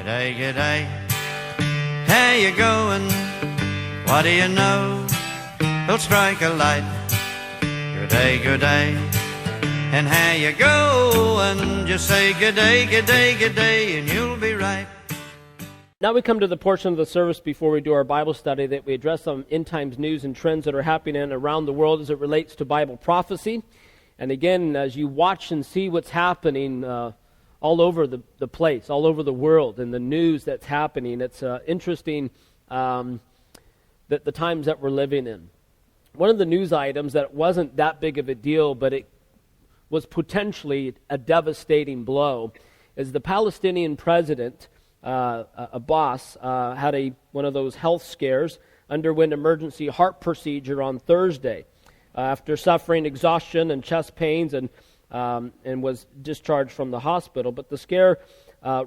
G'day, g'day, how you going? What do you know? We'll strike a light. G'day, g'day, and how you going? Just say g'day, g'day, g'day, and you'll be right. Now we come to the portion of the service before we do our Bible study that we address some end times news and trends that are happening around the world as it relates to Bible prophecy. And again, as you watch and see what's happening all over the place, all over the world, and the news that's happening, it's interesting that the times that we're living in. One of the news items that wasn't that big of a deal, but it was potentially a devastating blow, is the Palestinian president, Abbas, had one of those health scares, underwent emergency heart procedure on Thursday after suffering exhaustion and chest pains and was discharged from the hospital. But the scare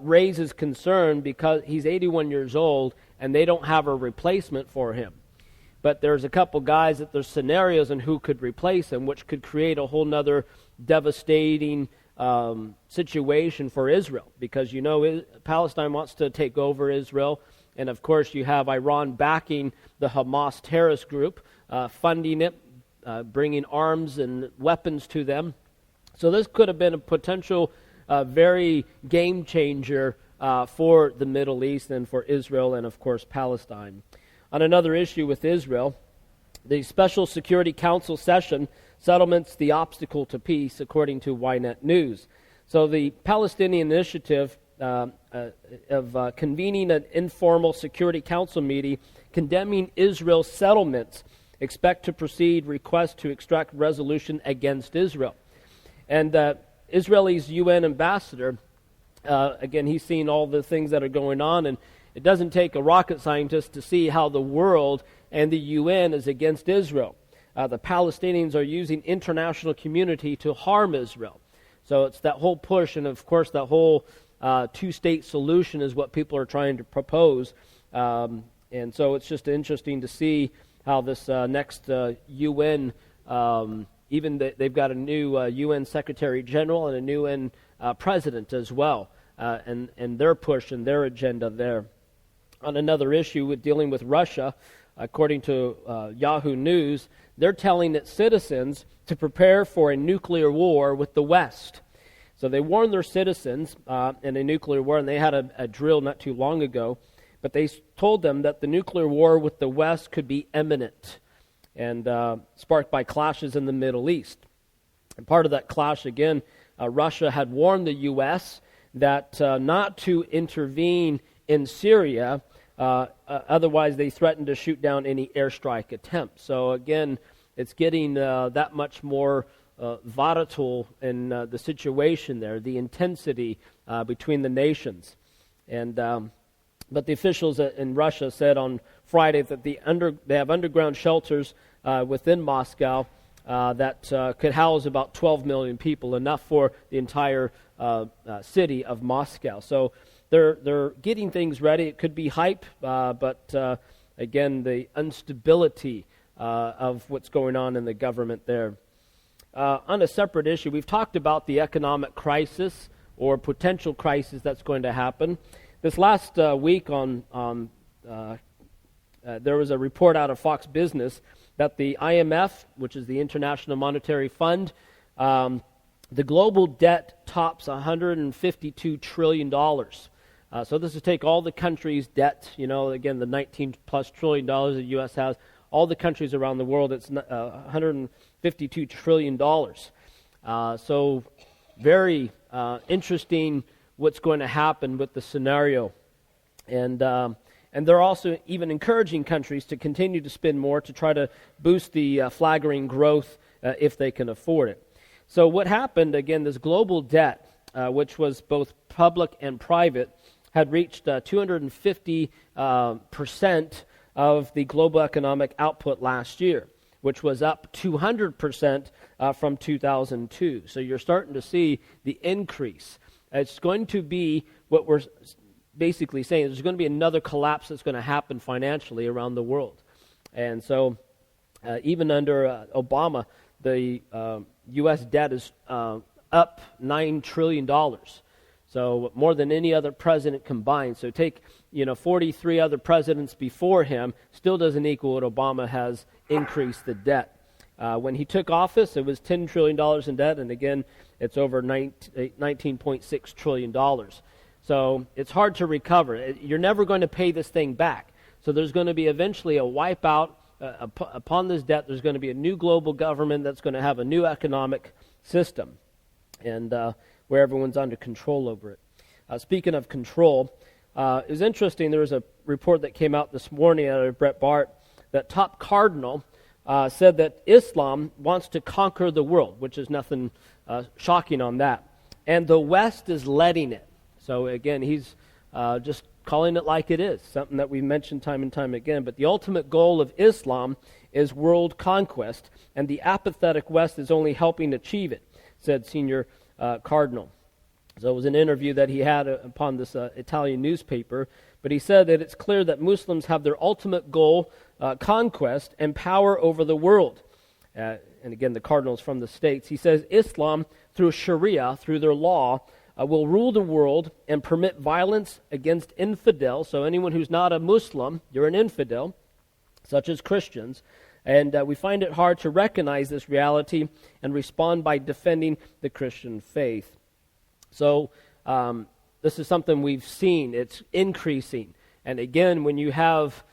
raises concern because he's 81 years old and they don't have a replacement for him. But there's a couple guys that there's scenarios in who could replace him, which could create a whole nother devastating situation for Israel, because you know Palestine wants to take over Israel, and of course you have Iran backing the Hamas terrorist group, funding it, bringing arms and weapons to them. So this could have been a potential very game changer for the Middle East and for Israel and of course Palestine. On another issue with Israel, the Special Security Council session settlements the obstacle to peace, according to Ynet News. So the Palestinian initiative of convening an informal Security Council meeting condemning Israel's settlements expect to proceed request to extract resolution against Israel. And Israel's UN ambassador, again, he's seen all the things that are going on, and it doesn't take a rocket scientist to see how the world and the UN is against Israel. The Palestinians are using international community to harm Israel. So it's that whole push, and of course that whole two-state solution is what people are trying to propose. And so it's just interesting to see how this next UN, they've got a new UN Secretary General and a new UN President as well, and their push and their agenda there. On another issue with dealing with Russia, according to Yahoo News, they're telling its citizens to prepare for a nuclear war with the West. So they warned their citizens in a nuclear war, and they had a drill not too long ago, but they told them that the nuclear war with the West could be imminent and sparked by clashes in the Middle East. And part of that clash, again, Russia had warned the U.S. that not to intervene in Syria, otherwise they threatened to shoot down any airstrike attempts. So again, it's getting that much more volatile in the situation there, the intensity between the nations. And but the officials in Russia said on Friday that they have underground shelters within Moscow that could house about 12 million people, enough for the entire city of Moscow. So they're getting things ready. It could be hype, but again, the instability of what's going on in the government there. On a separate issue, we've talked about the economic crisis or potential crisis that's going to happen. This last week there was a report out of Fox Business that the IMF, which is the International Monetary Fund, the global debt tops $152 trillion. So this is take all the countries' debt, again, the 19 plus trillion dollars the U.S. has, all the countries around the world, it's $152 trillion. So very interesting what's going to happen with the scenario. And they're also even encouraging countries to continue to spend more to try to boost the flagging growth if they can afford it. So what happened, again, this global debt, which was both public and private, had reached 250% of the global economic output last year, which was up 200% from 2002. So you're starting to see the increase. It's going to be what we're basically saying. There's going to be another collapse that's going to happen financially around the world. And so even under Obama, the U.S. debt is up $9 trillion. So more than any other president combined. So take 43 other presidents before him, still doesn't equal what Obama has increased the debt. When he took office, it was $10 trillion in debt, and again, it's over $19.6 trillion. So it's hard to recover. You're never going to pay this thing back. So there's going to be eventually a wipeout upon this debt. There's going to be a new global government that's going to have a new economic system, and where everyone's under control over it. Speaking of control, it was interesting. There was a report that came out this morning out of Brett Bart that top Cardinal said that Islam wants to conquer the world, which is nothing shocking on that. And the West is letting it. So again, he's just calling it like it is, something that we mentioned time and time again. But the ultimate goal of Islam is world conquest, and the apathetic West is only helping achieve it, said Senior Cardinal. So it was an interview that he had upon this Italian newspaper, but he said that it's clear that Muslims have their ultimate goal, conquest and power over the world. And again, the Cardinal's from the States. He says Islam, through Sharia, through their law, will rule the world and permit violence against infidels. So anyone who's not a Muslim, you're an infidel, such as Christians. And we find it hard to recognize this reality and respond by defending the Christian faith. So this is something we've seen. It's increasing. And again, when you have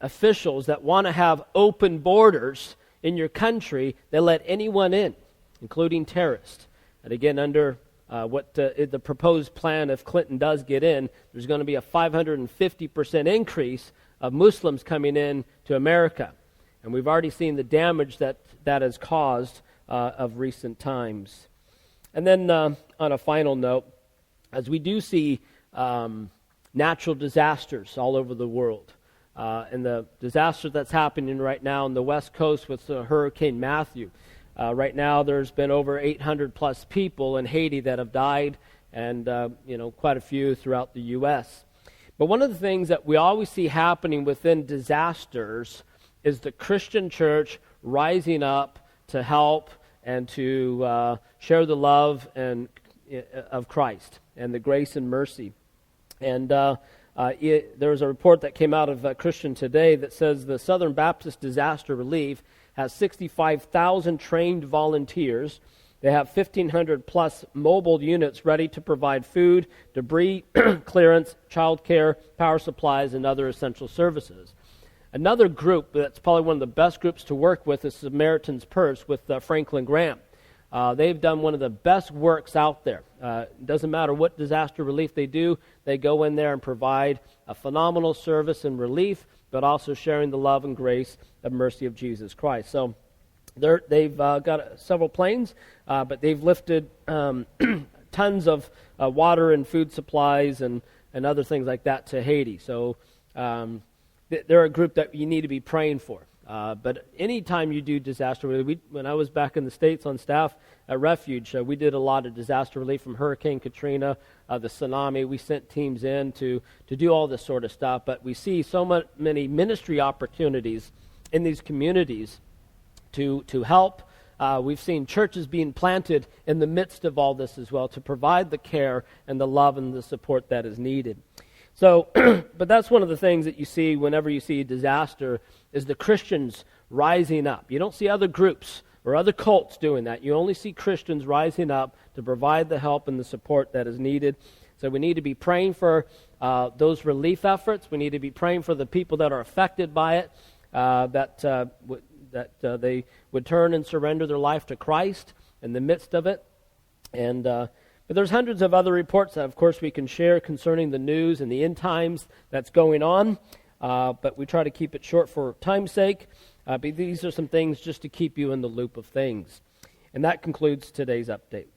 officials that want to have open borders in your country, they let anyone in, including terrorists. And again, under what the proposed plan, if Clinton does get in, there's going to be a 550% increase of Muslims coming in to America. And we've already seen the damage that has caused of recent times. And then on a final note, as we do see natural disasters all over the world, and the disaster that's happening right now on the West Coast with Hurricane Matthew, right now there's been over 800 plus people in Haiti that have died, and quite a few throughout the U.S. But one of the things that we always see happening within disasters is the Christian church rising up to help and to share the love of Christ and the grace and mercy. And there's a report that came out of Christian Today that says the Southern Baptist Disaster Relief has 65,000 trained volunteers. They have 1,500 plus mobile units ready to provide food, debris clearance, child care, power supplies, and other essential services. Another group that's probably one of the best groups to work with is Samaritan's Purse with Franklin Graham. They've done one of the best works out there. It doesn't matter what disaster relief they do, they go in there and provide a phenomenal service and relief, but also sharing the love and grace and mercy of Jesus Christ. So they've got several planes, but they've lifted tons of water and food supplies and other things like that to Haiti. So they're a group that you need to be praying for. But anytime you do disaster relief, when I was back in the States on staff at Refuge, we did a lot of disaster relief from Hurricane Katrina, the tsunami. We sent teams in to do all this sort of stuff. But we see so many ministry opportunities in these communities to help. We've seen churches being planted in the midst of all this as well to provide the care and the love and the support that is needed. So, but that's one of the things that you see whenever you see a disaster is the Christians rising up. You don't see other groups or other cults doing that. You only see Christians rising up to provide the help and the support that is needed. So we need to be praying for those relief efforts. We need to be praying for the people that are affected by it, that they would turn and surrender their life to Christ in the midst of it. And but there's hundreds of other reports that, of course, we can share concerning the news and the end times that's going on. But we try to keep it short for time's sake. But these are some things just to keep you in the loop of things. And that concludes today's update.